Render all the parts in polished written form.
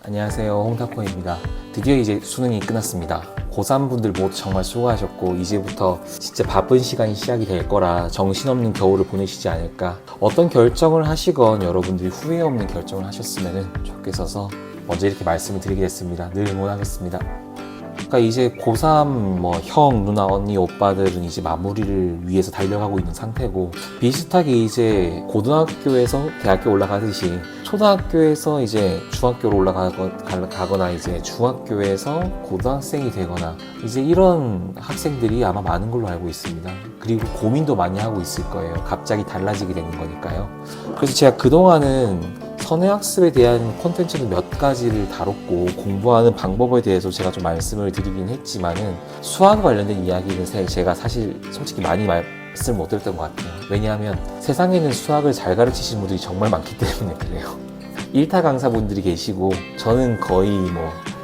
안녕하세요, 홍타코입니다. 드디어 이제 수능이 끝났습니다. 고3 분들 모두 정말 수고하셨고 이제부터 진짜 바쁜 시간이 시작이 될 거라 정신없는 겨울을 보내시지 않을까. 어떤 결정을 하시건 여러분들이 후회 없는 결정을 하셨으면 좋겠어서 먼저 이렇게 말씀을 드리게 됐습니다. 늘 응원하겠습니다. 그러니까 이제 고3 형, 누나, 언니, 오빠들은 이제 마무리를 위해서 달려가고 있는 상태고, 비슷하게 이제 고등학교에서 대학교 올라가듯이 초등학교에서 이제 중학교로 올라가거나 이제 중학교에서 고등학생이 되거나 이제 이런 학생들이 아마 많은 걸로 알고 있습니다. 그리고 고민도 많이 하고 있을 거예요. 갑자기 달라지게 되는 거니까요. 그래서 제가 그동안은 선행학습에 대한 콘텐츠는 몇 가지를 다뤘고 공부하는 방법에 대해서 제가 좀 말씀을 드리긴 했지만은 수학 관련된 이야기는 제가 사실 솔직히 많이 말씀을 못 드렸던 것 같아요. 왜냐하면 세상에는 수학을 잘 가르치시는 분들이 정말 많기 때문에 그래요. 1타 강사분들이 계시고 저는 거의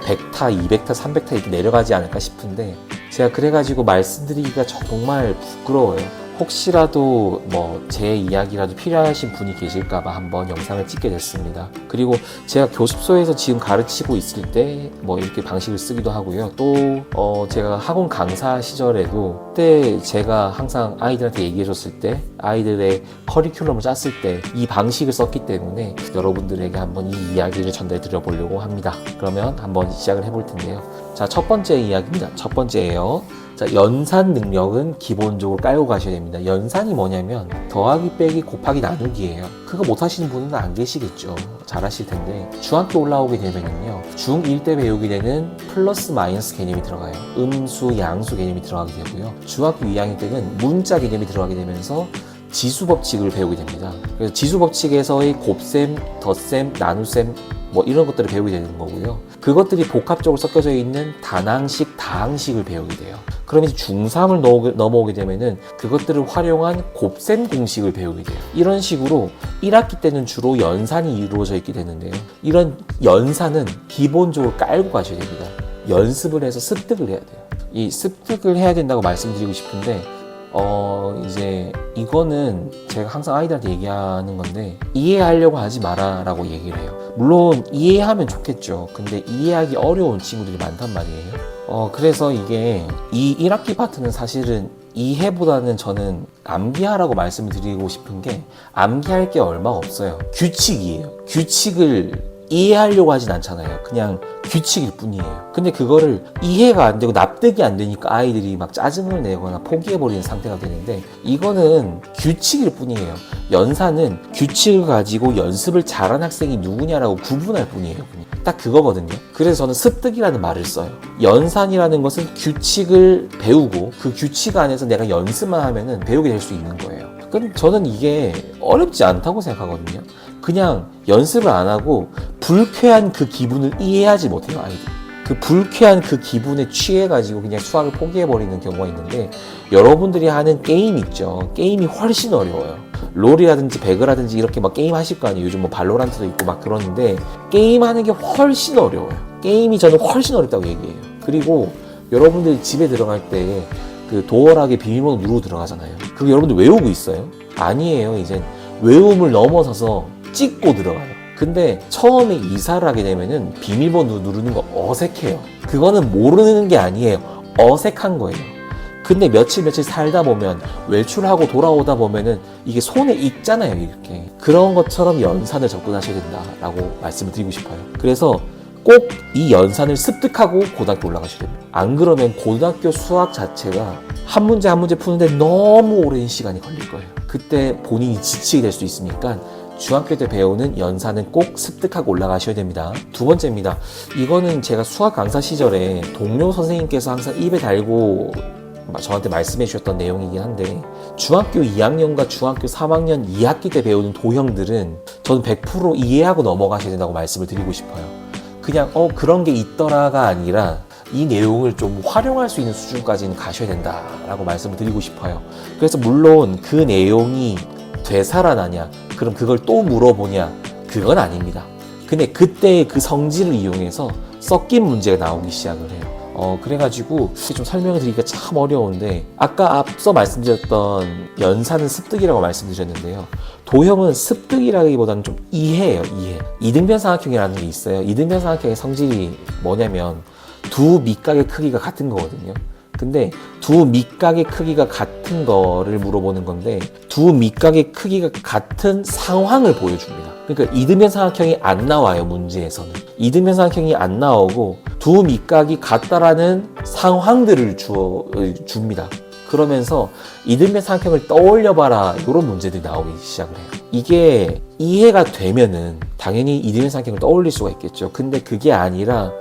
100타, 200타, 300타 이렇게 내려가지 않을까 싶은데 제가 그래가지고 말씀드리기가 정말 부끄러워요. 혹시라도 제 이야기라도 필요하신 분이 계실까봐 한번 영상을 찍게 됐습니다. 그리고 제가 교습소에서 지금 가르치고 있을 때 이렇게 방식을 쓰기도 하고요. 또 제가 학원 강사 시절에도 그때 제가 항상 아이들한테 얘기해줬을 때 아이들의 커리큘럼을 짰을 때 이 방식을 썼기 때문에 여러분들에게 한번 이 이야기를 전달해 드려 보려고 합니다. 그러면 한번 시작을 해볼 텐데요. 자, 첫 번째 이야기입니다. 첫 번째예요. 자, 연산 능력은 기본적으로 깔고 가셔야 됩니다. 연산이 뭐냐면 더하기 빼기 곱하기 나누기예요. 그거 못 하시는 분은 안 계시겠죠. 잘 하실 텐데 중학교 올라오게 되면요 중1 때 배우게 되는 플러스 마이너스 개념이 들어가요. 음수, 양수 개념이 들어가게 되고요. 중학교 2학년 때는 문자 개념이 들어가게 되면서 지수 법칙을 배우게 됩니다. 그래서 지수 법칙에서의 곱셈, 덧셈, 나눗셈 이런 것들을 배우게 되는 거고요. 그것들이 복합적으로 섞여져 있는 단항식, 다항식을 배우게 돼요. 그럼 이제 중3을 넘어오게 되면은 그것들을 활용한 곱셈 공식을 배우게 돼요. 이런 식으로 1학기 때는 주로 연산이 이루어져 있게 되는데요. 이런 연산은 기본적으로 깔고 가셔야 됩니다. 연습을 해서 습득을 해야 돼요. 이 습득을 해야 된다고 말씀드리고 싶은데 이제 이거는 제가 항상 아이들한테 얘기하는 건데 이해하려고 하지 마라 라고 얘기를 해요. 물론 이해하면 좋겠죠. 근데 이해하기 어려운 친구들이 많단 말이에요. 그래서 이게 이 1학기 파트는 사실은 이해보다는 저는 암기하라고 말씀을 드리고 싶은 게 암기할 게 얼마 없어요. 규칙이에요. 규칙을 이해하려고 하진 않잖아요. 그냥 규칙일 뿐이에요. 근데 그거를 이해가 안 되고 납득이 안 되니까 아이들이 막 짜증을 내거나 포기해버리는 상태가 되는데 이거는 규칙일 뿐이에요. 연산은 규칙을 가지고 연습을 잘한 학생이 누구냐라고 구분할 뿐이에요. 그냥. 딱 그거거든요. 그래서 저는 습득이라는 말을 써요. 연산이라는 것은 규칙을 배우고 그 규칙 안에서 내가 연습만 하면은 배우게 될 수 있는 거예요. 근데 저는 이게 어렵지 않다고 생각하거든요. 그냥 연습을 안 하고 불쾌한 그 기분을 이해하지 못해요, 아이들. 그 불쾌한 그 기분에 취해가지고 그냥 수학을 포기해버리는 경우가 있는데 여러분들이 하는 게임 있죠. 게임이 훨씬 어려워요. 롤이라든지 배그라든지 이렇게 게임 하실 거 아니에요. 요즘 발로란트도 있고 그러는데 게임하는 게 훨씬 어려워요. 게임이 저는 훨씬 어렵다고 얘기해요. 그리고 여러분들이 집에 들어갈 때 그 도어락에 비밀번호 누르고 들어가잖아요. 그거 여러분들 외우고 있어요? 아니에요. 이젠 외움을 넘어서서 찍고 들어가요. 근데 처음에 이사를 하게 되면은 비밀번호 누르는 거 어색해요. 그거는 모르는 게 아니에요. 어색한 거예요. 근데 며칠 살다 보면 외출하고 돌아오다 보면은 이게 손에 익잖아요, 이렇게. 그런 것처럼 연산을 접근하셔야 된다라고 말씀을 드리고 싶어요. 그래서 꼭 이 연산을 습득하고 고등학교 올라가셔야 됩니다. 안 그러면 고등학교 수학 자체가 한 문제 한 문제 푸는데 너무 오랜 시간이 걸릴 거예요. 그때 본인이 지치게 될 수 있으니까 중학교 때 배우는 연산은 꼭 습득하고 올라가셔야 됩니다. 두 번째입니다. 이거는 제가 수학 강사 시절에 동료 선생님께서 항상 입에 달고 저한테 말씀해 주셨던 내용이긴 한데 중학교 2학년과 중학교 3학년 2학기 때 배우는 도형들은 저는 100% 이해하고 넘어가셔야 된다고 말씀을 드리고 싶어요. 그냥 그런 게 있더라가 아니라 이 내용을 좀 활용할 수 있는 수준까지는 가셔야 된다라고 말씀을 드리고 싶어요. 그래서 물론 그 내용이 되살아나냐, 그럼 그걸 또 물어보냐, 그건 아닙니다. 근데 그때의 그 성질을 이용해서 섞인 문제가 나오기 시작을 해요. 그래가지고 좀 설명을 드리기가 참 어려운데, 아까 앞서 말씀드렸던 연산은 습득이라고 말씀드렸는데요. 도형은 습득이라기보다는 좀 이해예요, 이해. 이등변 삼각형이라는 게 있어요. 이등변 삼각형의 성질이 뭐냐면 두 밑각의 크기가 같은 거거든요. 근데 두 밑각의 크기가 같은 거를 물어보는 건데, 두 밑각의 크기가 같은 상황을 보여줍니다. 그러니까 이등변 삼각형이 안 나와요, 문제에서는. 이등변 삼각형이 안 나오고 두 밑각이 같다라는 상황들을 줍니다. 그러면서 이등변 삼각형을 떠올려봐라, 이런 문제들이 나오기 시작을 해요. 이게 이해가 되면은 당연히 이등변 삼각형을 떠올릴 수가 있겠죠. 근데 그게 아니라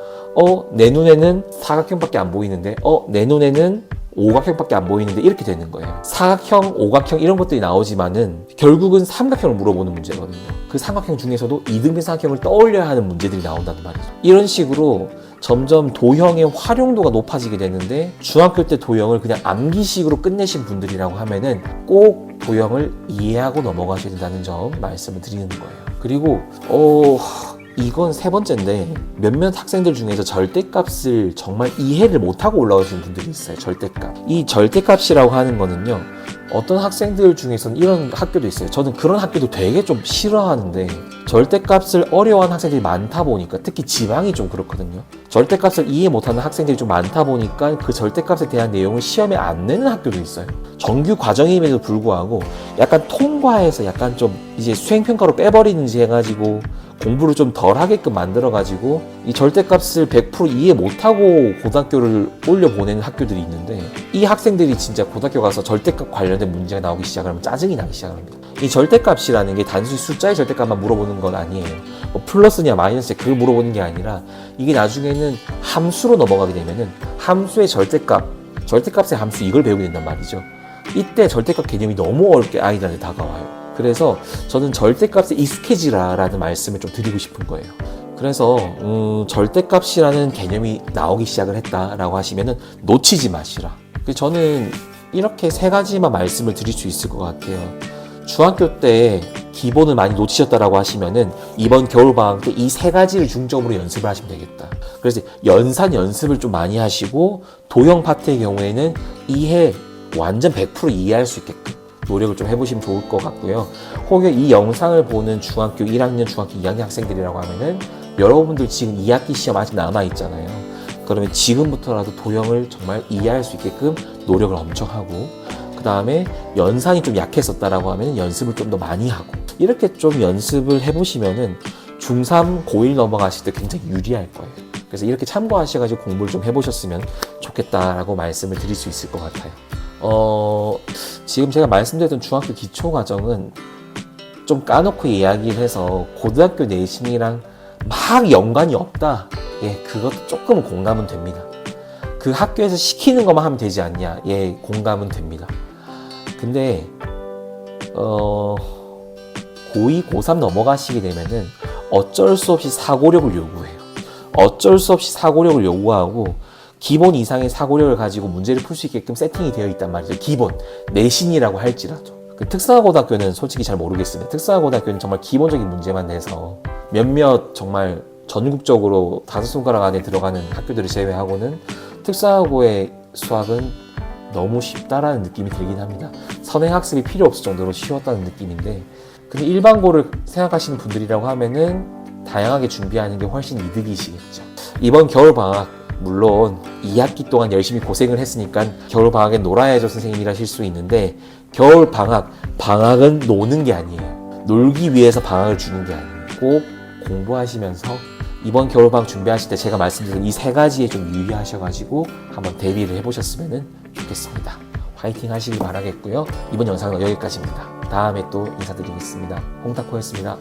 내 눈에는 사각형밖에 안 보이는데 내 눈에는 오각형밖에 안 보이는데, 이렇게 되는 거예요. 사각형, 오각형 이런 것들이 나오지만은 결국은 삼각형을 물어보는 문제거든요. 그 삼각형 중에서도 이등변 삼각형을 떠올려야 하는 문제들이 나온다는 말이죠. 이런 식으로 점점 도형의 활용도가 높아지게 되는데, 중학교 때 도형을 그냥 암기식으로 끝내신 분들이라고 하면은 꼭 도형을 이해하고 넘어가셔야 된다는 점 말씀을 드리는 거예요. 그리고 이건 세 번째인데, 몇몇 학생들 중에서 절대값을 정말 이해를 못하고 올라오시는 분들이 있어요. 절대값. 이 절대값이라고 하는 거는요, 어떤 학생들 중에서는 이런 학교도 있어요. 저는 그런 학교도 되게 좀 싫어하는데, 절대값을 어려워하는 학생들이 많다 보니까, 특히 지방이 좀 그렇거든요. 절대값을 이해 못하는 학생들이 좀 많다 보니까 그 절대값에 대한 내용을 시험에 안 내는 학교도 있어요. 정규 과정임에도 불구하고 약간 통과해서 약간 좀 이제 수행평가로 빼버리는지 해가지고 공부를 좀 덜 하게끔 만들어가지고 이 절대값을 100% 이해 못하고 고등학교를 올려보내는 학교들이 있는데, 이 학생들이 진짜 고등학교 가서 절대값 관련된 문제가 나오기 시작하면 짜증이 나기 시작합니다. 이 절대값이라는 게 단순히 숫자의 절대값만 물어보는 건 아니에요. 뭐 플러스냐 마이너스냐 그걸 물어보는 게 아니라, 이게 나중에는 함수로 넘어가게 되면은 함수의 절대값의 함수, 이걸 배우게 된단 말이죠. 이때 절대값 개념이 너무 어렵게 아이들한테 다가와요. 그래서 저는 절대값에 익숙해지라라는 말씀을 좀 드리고 싶은 거예요. 그래서 절대값이라는 개념이 나오기 시작을 했다라고 하시면은 놓치지 마시라. 저는 이렇게 세 가지만 말씀을 드릴 수 있을 것 같아요. 중학교 때 기본을 많이 놓치셨다라고 하시면은 이번 겨울방학 때 이 세 가지를 중점으로 연습을 하시면 되겠다. 그래서 연산 연습을 좀 많이 하시고, 도형 파트의 경우에는 완전 100% 이해할 수 있게끔 노력을 좀 해보시면 좋을 것 같고요. 혹여 이 영상을 보는 중학교 1학년, 중학교 2학년 학생들이라고 하면은 여러분들 지금 2학기 시험 아직 남아있잖아요. 그러면 지금부터라도 도형을 정말 이해할 수 있게끔 노력을 엄청 하고, 그 다음에 연산이 좀 약했었다라고 하면 연습을 좀 더 많이 하고, 이렇게 좀 연습을 해보시면은 중3, 고1 넘어가실 때 굉장히 유리할 거예요. 그래서 이렇게 참고하셔가지고 공부를 좀 해보셨으면 좋겠다라고 말씀을 드릴 수 있을 것 같아요. 지금 제가 말씀드렸던 중학교 기초 과정은 좀 까놓고 이야기를 해서 고등학교 내신이랑 막 연관이 없다. 그것도 조금 공감은 됩니다. 그 학교에서 시키는 것만 하면 되지 않냐. 공감은 됩니다. 근데 고2, 고3 넘어가시게 되면은 어쩔 수 없이 사고력을 요구해요. 어쩔 수 없이 사고력을 요구하고, 기본 이상의 사고력을 가지고 문제를 풀 수 있게끔 세팅이 되어 있단 말이죠. 기본, 내신이라고 할지라도. 특성화고등학교는 솔직히 잘 모르겠습니다. 특성화고등학교는 정말 기본적인 문제만 내서 몇몇 정말 전국적으로 5손가락 안에 들어가는 학교들을 제외하고는 특성화고의 수학은 너무 쉽다라는 느낌이 들긴 합니다. 선행학습이 필요 없을 정도로 쉬웠다는 느낌인데, 근데 일반고를 생각하시는 분들이라고 하면은 다양하게 준비하는 게 훨씬 이득이시겠죠. 이번 겨울방학, 물론 2학기 동안 열심히 고생을 했으니까 겨울방학엔 놀아야죠 선생님이라 하실 수 있는데, 방학은 노는 게 아니에요. 놀기 위해서 방학을 주는 게 아니에요. 꼭 공부하시면서 이번 겨울방학 준비하실 때 제가 말씀드린 이 세 가지에 좀 유의하셔가지고 한번 대비를 해보셨으면 좋겠습니다. 화이팅 하시길 바라겠고요. 이번 영상은 여기까지입니다. 다음에 또 인사드리겠습니다. 홍타코였습니다.